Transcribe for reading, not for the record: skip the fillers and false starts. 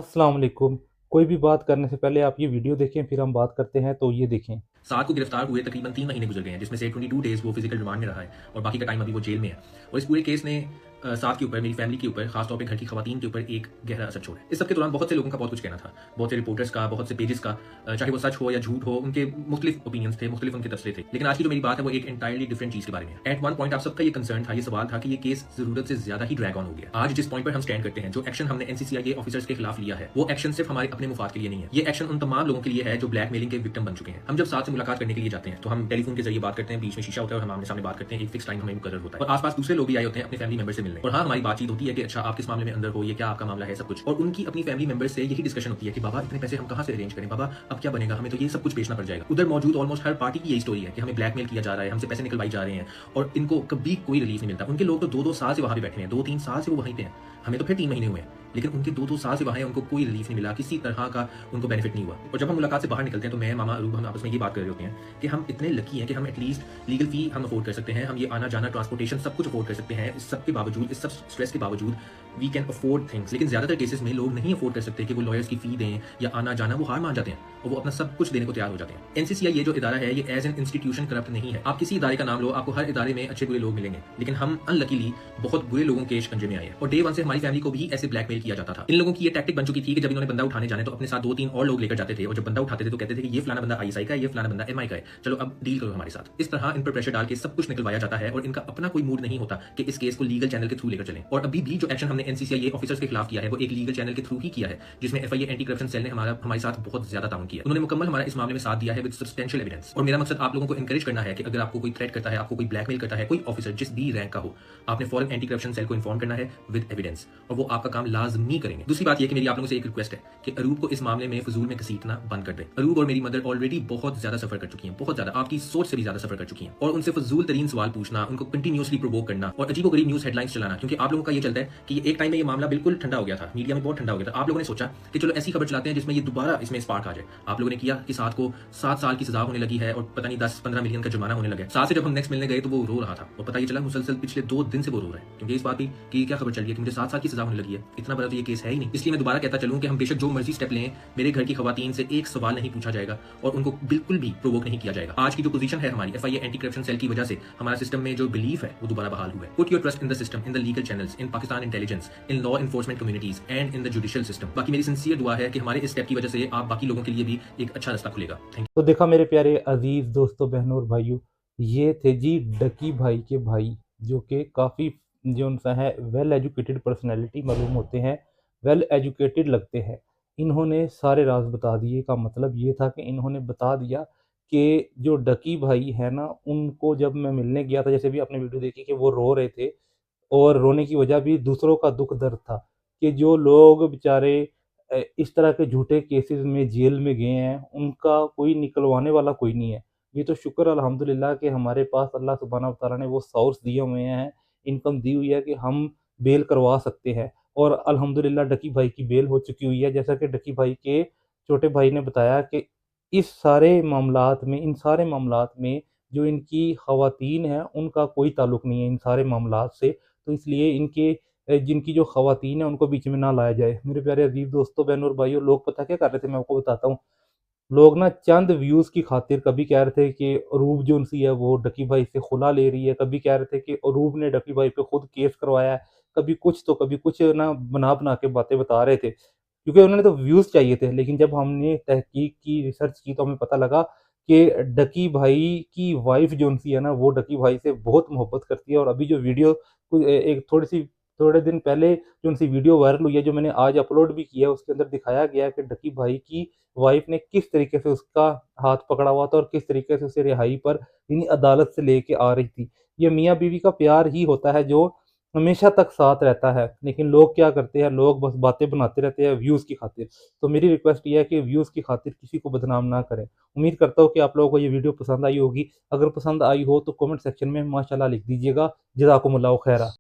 अस्सलाम वालेकुम। कोई भी बात करने से पहले आप ये वीडियो देखें, फिर हम बात करते हैं, तो ये देखें। साद को गिरफ्तार हुए तकरीबन 3 महीने गुजर गए हैं, जिसमें से 22 डेज़ वो फिजिकल रिमांड में रहा है और बाकी का टाइम अभी वो जेल में है। और इस पूरे केस ने साद के ऊपर, मेरी फैमिली के ऊपर, खासतौर पे घर की खवातीन के ऊपर एक गहरा असर छोड़ा है। इस सब के दौरान बहुत से लोगों का बहुत कुछ कहना था, बहुत से रिपोर्टर्स का, बहुत से पेजेस का, चाहे वो सच हो या झूठ हो, उनके मुख्तलिफ ओपिनियंस थे, मुख्तलिफ उनके तबसरे थे। लेकिन आज की जो मेरी बात है वो एक एंटायरली डिफरेंट चीज़ के बारे में है। एट वन पॉइंट आप सबका ये कंसर्न था, ये सवाल था कि ये केस ज़रूरत से ज़्यादा ही ड्रैग ऑन हो गया। आज जिस पॉइंट पर हम स्टैंड करते हैं, जो एक्शन हमने एनसीसीआई ऑफिसर्स के खिलाफ लिया है, वो एक्शन सिर्फ हमारे अपने मुफाद के लिए नहीं है। ये एक्शन उन तमाम लोगों के लिए है जो ब्लैकमेलिंग के विक्टिम बन चुके हैं। हम जब साथ से मुलाकात करने के लिए जाते हैं तो हम टेलीफोन के जरिए बात करते हैं, बीच में शीशा होता है और हम आमने सामने बात करते हैं, एक फिक्स टाइम हमें मुकर्रर होता है और आसपास दूसरे लोग भी आए होते हैं अपने फैमिली मेंबर से मिलने। और हाँ, हमारी बातचीत होती है कि अच्छा आप किस मामले में अंदर हो, ये क्या आपका मामला है, सब कुछ। और उनकी अपनी फैमिली मेंबर से यही डिस्कशन होती है कि बाबा इतने पैसे हम कहाँ से अरेंज करें, बाबा अब क्या बनेगा, हमें तो ये सब कुछ बेचना पड़ जाएगा। उधर मौजूद ऑलमोस्ट हर पार्टी की यही स्टोरी है कि हमें ब्लैकमेल किया जा रहा है, हमसे पैसे निकलवाई जा रहे हैं और इनको कभी कोई रिलीफ नहीं मिलता। उनके लोग तो 2-2 साल से वहां पे बैठे हैं, 2-3 साल से वो वहीं पे हैं। हमें तो फिर 3 महीने हुए हैं, लेकिन उनके 2-2 साल से वहां हैं, उनको कोई रिलीफ नहीं मिला, किसी तरह का उनको बेनिफिट नहीं हुआ। और जब हम मुलाकात से बाहर निकलते हैं तो मैं, मामा, अरूब, हम आपस में ये बात कर रहे होते हैं कि हम इतने लकी हैं कि हम एटलीस्ट लीगल फी हम अफोर्ड कर सकते हैं, हम ये आना जाना, ट्रांसपोर्टेशन सब कुछ अफोर्ड कर सकते हैं। इस सब के बावजूद, इस सब स्ट्रेस के बावजूद वी कैन अफोर्ड थिंग्स। लेकिन ज्यादातर केसेस में लोग नहीं अफोर्ड कर सकते कि वो लॉयर्स की फी दें या आना जाना, वो हार मान जाते हैं और वो अपना सब कुछ देने को तैयार हो जाते हैं। एनसीसीआई ये जो इदारा है, ये एज एन इंस्टीट्यूशन करप्ट नहीं है। आप किसी इदारे का नाम लो, आपको हर इदारे में अच्छे बुरे लोग मिलेंगे, लेकिन हम अनलकीली बहुत बुरे लोगों के शिकंजे में आए हैं। और डे वन से हमारी फैमिली को भी ऐसे ब्लैकमेल किया जाता था। इन लोगों की ये टैक्टिक बन चुकी थी कि जब इन्होंने बंदा उठाने जाने तो अपने साथ 2-3 और लोग लेकर जाते थे और जब बंदा उठाते थे तो कहते थे कि ये फलाना बंदा आईएसआई का है, ये फलाना बंदा एमआई का है, चलो अब डील करो हमारे साथ। इस तरह इन पर प्रेशर डाल के सब कुछ निकलवाया जाता है और इनका अपना कोई मूड नहीं होता कि इस केस को लीगल चैनल के थ्रू लेकर चलें। और अभी भी जो एक्शन हमने एनसीसीआई ऑफिसर्स के खिलाफ किया है वो एक लीगल चैनल के थ्रू ही किया है, जिसमें एफआईए एंटी करप्शन सेल ने हमारे साथ बहुत ज्यादा ताउन किया। उन्होंने मुकम्मल हमारा इस मामले में साथ दिया है विद सब्सटेंशियल एविडेंस। और मेरा मकसद आप लोगों को एनकरेज करना है कि अगर आपको कोई थ्रेट करता है, आपको कोई ब्लैकमेल करता है, कोई ऑफिसर जिस भी रैंक का हो, आपने फॉरन एंटी करप्शन सेल को इन्फॉर्म करना है विद एविडेंस और वो आपका काम लाजमी करेंगे। दूसरी बात यह कि मेरी आप लोगों से एक रिक्वेस्ट है कि अरूब को इस मामले में फजूल में घसीटना बंद कर दें। अरूब और मेरी मदर ऑलरेडी बहुत ज्यादा सफर कर चुकी हैं, बहुत ज्यादा, आपकी सोच से भी ज्यादा सफर कर चुकी हैं। और उनसे फजूल तरीन सवाल पूछना, उनको कंटिन्यूसली प्रोवोक करना और अजीबोगरीब न्यूज हेडलाइंस चलाना, क्योंकि आप लोगों का ये चलता है कि एक टाइम में ये मामला बिल्कुल ठंडा हो गया था, मीडिया में बहुत ठंडा हो गया था। आप लोगों ने सोचा कि चलो ऐसी खबर चलाते हैं जिसमें ये दोबारा इसमें स्पार्क आ जाए। आप लोगों ने किया कि साथ को 7 साल की सजा होने लगी है और पता नहीं 10-15 मिलियन का जुर्माना होने लगा। साथ से जब हम नेक्स्ट मिलने गए तो वो रो रहा था और पता ये चला मुसलसल पिछले 2 दिन से वो रो रहा है, क्योंकि इस बात की कि क्या खबर चल रही है कि मुझे 7 साल की सजा होने लगी है। इतना बड़ा तो ये केस है ही नहीं। इसलिए मैं दोबारा कहता चलूं कि हम बेशक जो मर्जी स्टेप लें, मेरे घर की खवातीन से एक सवाल नहीं पूछा जाएगा और उनको बिल्कुल भी प्रोवोक नहीं किया जाएगा। आज की जो पोजीशन है हमारी एफआईए एंटी करप्शन सेल की वजह से हमारा सिस्टम में जो बिलीफ है वो दोबारा बहाल हुआ है। Put your trust in the system, in the legal channels, in Pakistan intelligence, in law enforcement communities and in the judicial system. बाकी मेरी सिंसियर दुआ है कि हमारे इस स्टेप की वजह से आप बाकी लोगों के लिए भी एक अच्छा रास्ता खुलेगा। थैंक तो देखा मेरे प्यारे अजीज दोस्तों, बहनों और भाइयों, ये थे जी डकी भाई के भाई, जो कि काफ़ी जो उनसा है वेल एजुकेटेड पर्सनैलिटी मालूम होते हैं, वेल एजुकेटेड लगते हैं। इन्होंने सारे राज बता दिए। का मतलब ये था कि इन्होंने बता दिया कि जो डकी भाई है ना, उनको जब मैं मिलने गया था, जैसे भी आपने वीडियो देखी कि वो रो रहे थे और रोने की वजह भी दूसरों का दुख दर्द था कि जो लोग बेचारे इस तरह के झूठे केसेस में जेल में गए हैं, उनका कोई निकलवाने वाला कोई नहीं है। ये तो शुक्र अल्हम्दुलिल्लाह कि हमारे पास अल्लाह सुब्हानहू व तआला ने वो सोर्स दिए हुए हैं, इनकम दी हुई है कि हम बेल करवा सकते हैं। और अल्हम्दुलिल्लाह डकी भाई की बेल हो चुकी हुई है। जैसा कि डकी भाई के छोटे भाई ने बताया कि इस सारे मामलात में, इन सारे मामलात में जो इनकी ख़वातीन हैं, उनका कोई ताल्लुक नहीं है इन सारे मामलात से। तो इसलिए इनके जिनकी जो ख़वातीन हैं, उनको बीच में ना लाया जाए। मेरे प्यारे अज़ीज़ दोस्तों, बहनों और भाइयों, लोग पता क्या कर रहे थे, मैं आपको बताता हूँ। लोग ना चंद व्यूज़ की खातिर कभी कह रहे थे कि अरूब जो-सी है वो डकी भाई से खुला ले रही है, कभी कह रहे थे कि अरूब ने डकी भाई पे खुद केस करवाया है, कभी कुछ तो कभी कुछ ना बना-बना के बातें बता रहे थे। क्योंकि उन्होंने तो व्यूज़ चाहिए थे। लेकिन जब हमने तहकीक की, रिसर्च की, तो हमें पता लगा कि डकी भाई की वाइफ़ जो-सी है ना, वो डकी भाई से बहुत मोहब्बत करती है। और अभी जो वीडियो एक थोड़े दिन पहले जो उनकी वीडियो वायरल हुई है, जो मैंने आज अपलोड भी की है, उसके अंदर दिखाया गया है कि डकी भाई की वाइफ ने किस तरीके से उसका हाथ पकड़ा हुआ था और किस तरीके से उसे रिहाई पर यानी अदालत से लेके आ रही थी। ये मियाँ बीवी का प्यार ही होता है जो हमेशा तक साथ रहता है। लेकिन लोग क्या करते हैं, लोग बस बातें बनाते रहते हैं व्यूज़ की खातिर। तो मेरी रिक्वेस्ट ये है कि व्यूज़ की खातिर किसी को बदनाम ना करें। उम्मीद करता हूँ कि आप लोगों को ये वीडियो पसंद आई होगी। अगर पसंद आई हो तो कमेंट सेक्शन में माशाल्लाह लिख दीजिएगा। जज़ाकुमुल्लाह खैरा।